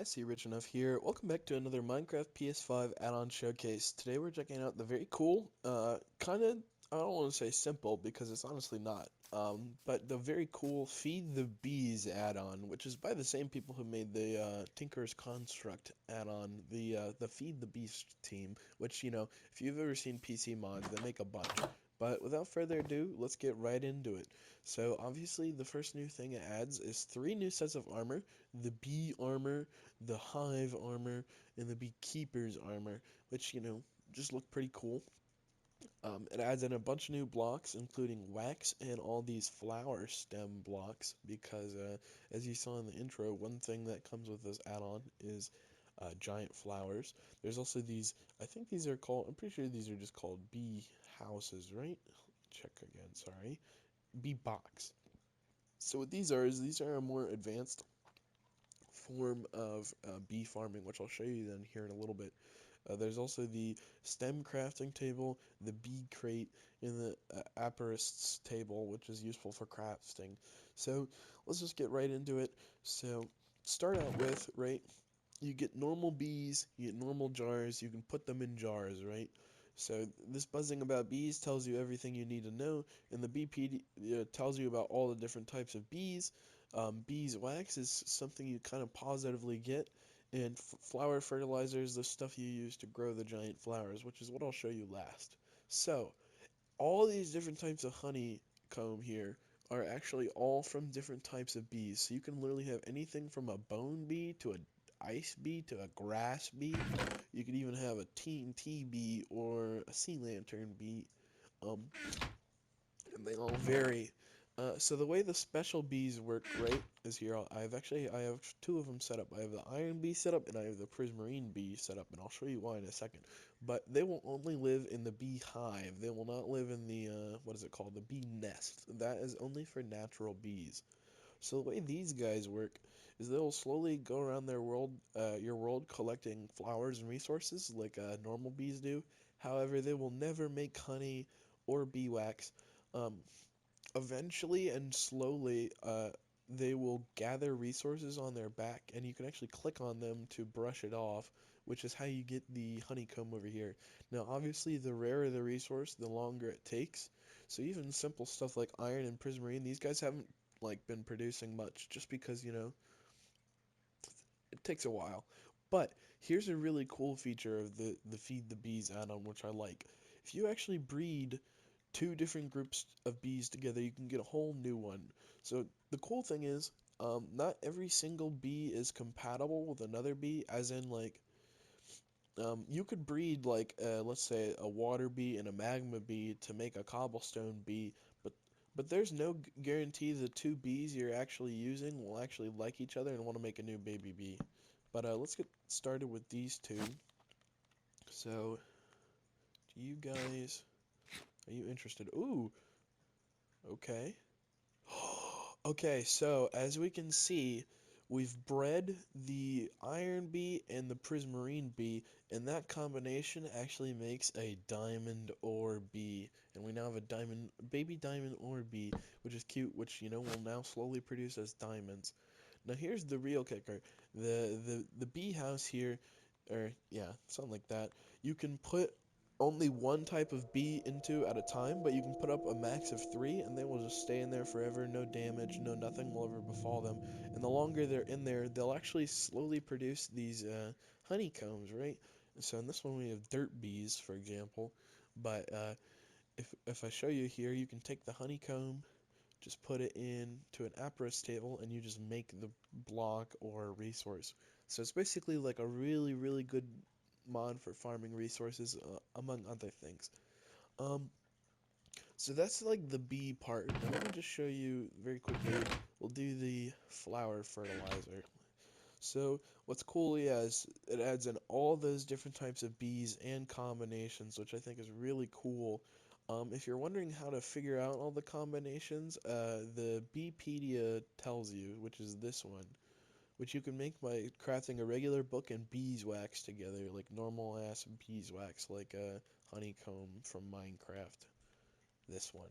Jesse Rich Enough here. Welcome back to another Minecraft PS5 add-on showcase. Today we're checking out the very cool, kind of, I don't want to say simple because it's honestly not, but the very cool Feed the Bees add-on, which is by the same people who made the Tinker's Construct add-on, the Feed the Bees team, which, if you've ever seen PC mods, they make a bunch. But without further ado, let's get right into it. So obviously the first new thing it adds is 3 new sets of armor: the bee armor, the hive armor, and the beekeeper's armor, which, just look pretty cool. It adds in a bunch of new blocks, including wax and all these flower stem blocks, because as you saw in the intro, one thing that comes with this add-on is giant flowers. There's also these, I think these are called, I'm pretty sure these are just called bee houses, right? Check again, sorry. Bee box. So what these are is these are a more advanced form of bee farming, which I'll show you then here in a little bit. There's also the stem crafting table, the bee crate, and the aporists table, which is useful for crafting. So let's just get right into it. So start out with, right, you get normal bees, you get normal jars, you can put them in jars, right? So this buzzing about bees tells you everything you need to know, and the BP tells you about all the different types of bees. Beeswax is something you kind of positively get, and flower fertilizer is the stuff you use to grow the giant flowers, which is what I'll show you last. So all these different types of honeycomb here are actually all from different types of bees. So you can literally have anything from a bone bee to a ice bee to a grass bee. You could even have a TNT bee or a sea lantern bee. Um, and they all vary. So the way the special bees work, right, is here. I have two of them set up. I have the iron bee set up, and I have the prismarine bee set up, and I'll show you why in a second. But they will only live in the bee hive. They will not live in the what is it called, the bee nest. That is only for natural bees. So the way these guys work is they'll slowly go around your world, collecting flowers and resources like normal bees do. However, they will never make honey or beeswax. Um, Eventually and slowly, they will gather resources on their back, and you can actually click on them to brush it off, which is how you get the honeycomb over here. Now, obviously, the rarer the resource, the longer it takes. So even simple stuff like iron and prismarine, these guys haven't like been producing much, just because it takes a while. But here's a really cool feature of the Feed the Bees add-on, which I like. If you actually breed two different groups of bees together, you can get a whole new one. So the cool thing is, not every single bee is compatible with another bee, as in like, you could breed like, let's say a water bee and a magma bee to make a cobblestone bee, but there's no guarantee the two bees you're actually using will actually like each other and want to make a new baby bee. But let's get started with these two. So, do you guys, are you interested? Ooh, okay. Okay, so as we can see, we've bred the iron bee and the prismarine bee, and that combination actually makes a diamond ore bee. And we now have a baby diamond ore bee, which is cute, which, will now slowly produce as diamonds. Now here's the real kicker. The bee house here, or yeah, something like that, you can put only one type of bee into at a time, but you can put up a max of 3, and they will just stay in there forever. No damage, no nothing will ever befall them. And the longer they're in there, they'll actually slowly produce these honeycombs, right? So in this one we have dirt bees, for example. But if I show you here, you can take the honeycomb, just put it in to an apparus table, and you just make the block or resource. So it's basically like a really, really good mod for farming resources, among other things. Um, so that's like the bee part. Now let me just show you very quickly. We'll do the flower fertilizer. So what's cool, yeah, is it adds in all those different types of bees and combinations, which I think is really cool. If you're wondering how to figure out all the combinations, the Beepedia tells you, which is this one, which you can make by crafting a regular book and beeswax together, like normal ass beeswax, like a honeycomb from Minecraft. This one.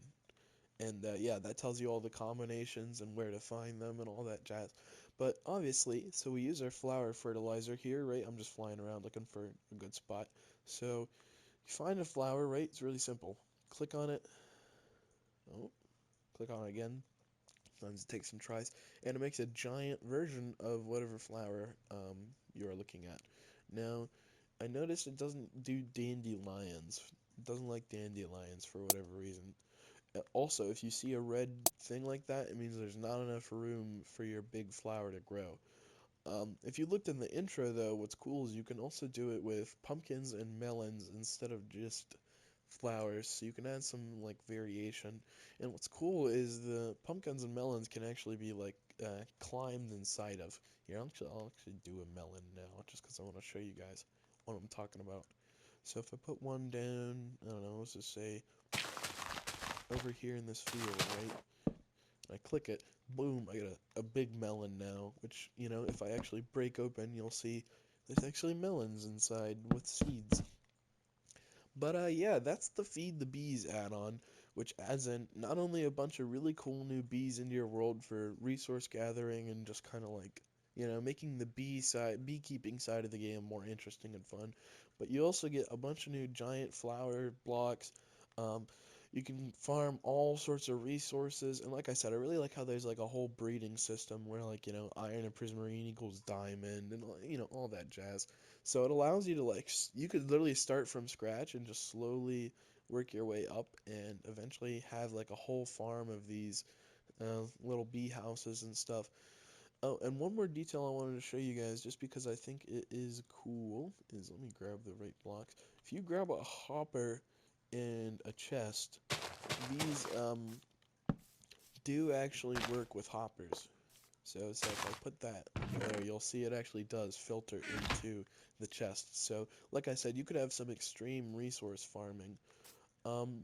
And yeah, that tells you all the combinations and where to find them and all that jazz. But obviously, so we use our flower fertilizer here, right? I'm just flying around looking for a good spot. So you find a flower, right? It's really simple. Click on it. Oh, click on it again. Sometimes it takes some tries, and it makes a giant version of whatever flower you are looking at. Now, I noticed it doesn't do dandelions. It doesn't like dandelions for whatever reason. Also, if you see a red thing like that, it means there's not enough room for your big flower to grow. If you looked in the intro, though, what's cool is you can also do it with pumpkins and melons instead of just flowers, so you can add some like variation. And what's cool is the pumpkins and melons can actually be like climbed inside of. Here, I'll actually do a melon now, just because I want to show you guys what I'm talking about. So if I put one down, I don't know, let's just say over here in this field, right? I click it, boom, I got a big melon now, which, if I actually break open, you'll see there's actually melons inside with seeds. But yeah, that's the Feed the Bees add-on, which adds in not only a bunch of really cool new bees into your world for resource gathering and just kind of like, making the beekeeping side of the game more interesting and fun, but you also get a bunch of new giant flower blocks. Um, you can farm all sorts of resources, and like I said, I really like how there's like a whole breeding system where like, iron and prismarine equals diamond and all that jazz. So it allows you to like you could literally start from scratch and just slowly work your way up and eventually have like a whole farm of these little bee houses and stuff. Oh, and one more detail I wanted to show you guys just because I think it is cool is let me grab the right blocks. If you grab a hopper and a chest, these do actually work with hoppers. So if I put that there, you'll see it actually does filter into the chest. So like I said, you could have some extreme resource farming. Um,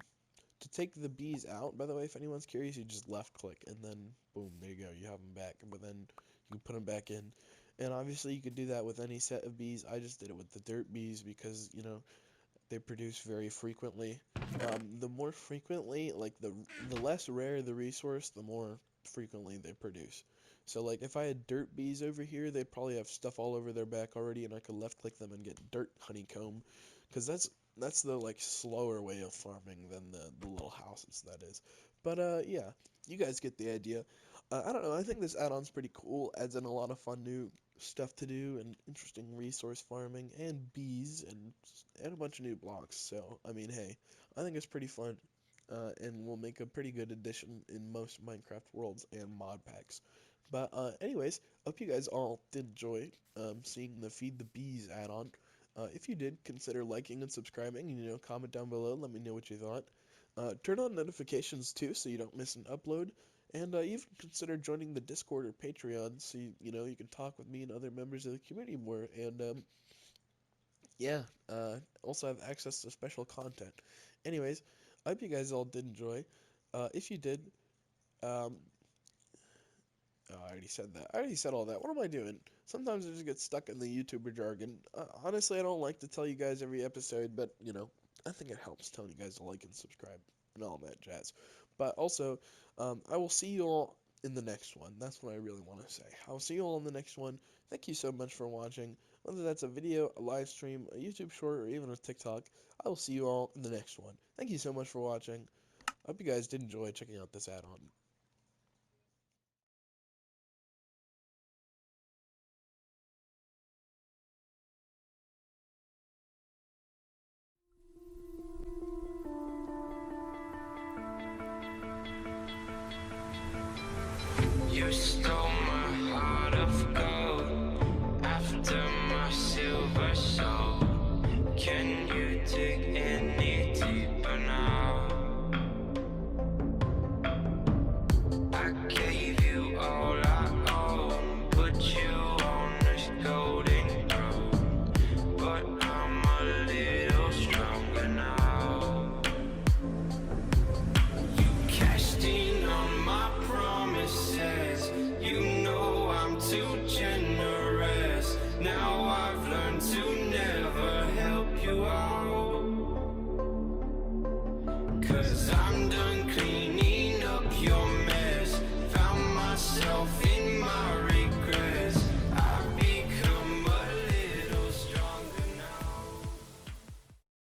to take the bees out, by the way, if anyone's curious, you just left click and then boom, there you go, you have them back. But then you can put them back in. And obviously you could do that with any set of bees. I just did it with the dirt bees because, they produce very frequently. The more frequently, like the less rare the resource, the more frequently they produce. So like if I had dirt bees over here, they'd probably have stuff all over their back already, and I could left click them and get dirt honeycomb, because that's the like slower way of farming than the little houses that is. But yeah, you guys get the idea. I don't know. I think this add-on's pretty cool. Adds in a lot of fun new stuff to do and interesting resource farming and bees and a bunch of new blocks. So I mean, hey, I think it's pretty fun, and will make a pretty good addition in most Minecraft worlds and mod packs. But anyways, hope you guys all did enjoy seeing the Feed the Bees add-on. If you did, consider liking and subscribing. And, comment down below. Let me know what you thought. Turn on notifications too, so you don't miss an upload. And even consider joining the Discord or Patreon, so you can talk with me and other members of the community more. And yeah, also have access to special content. Anyways, I hope you guys all did enjoy. If you did, um, oh, I already said that. I already said all that. What am I doing? Sometimes I just get stuck in the YouTuber jargon. Honestly, I don't like to tell you guys every episode, but, I think it helps telling you guys to like and subscribe and all that jazz. But also, I will see you all in the next one. That's what I really want to say. I'll see you all in the next one. Thank you so much for watching. Whether that's a video, a live stream, a YouTube short, or even a TikTok, I will see you all in the next one. Thank you so much for watching. I hope you guys did enjoy checking out this add-on. You stole my heart of gold after my silver soul. Can you take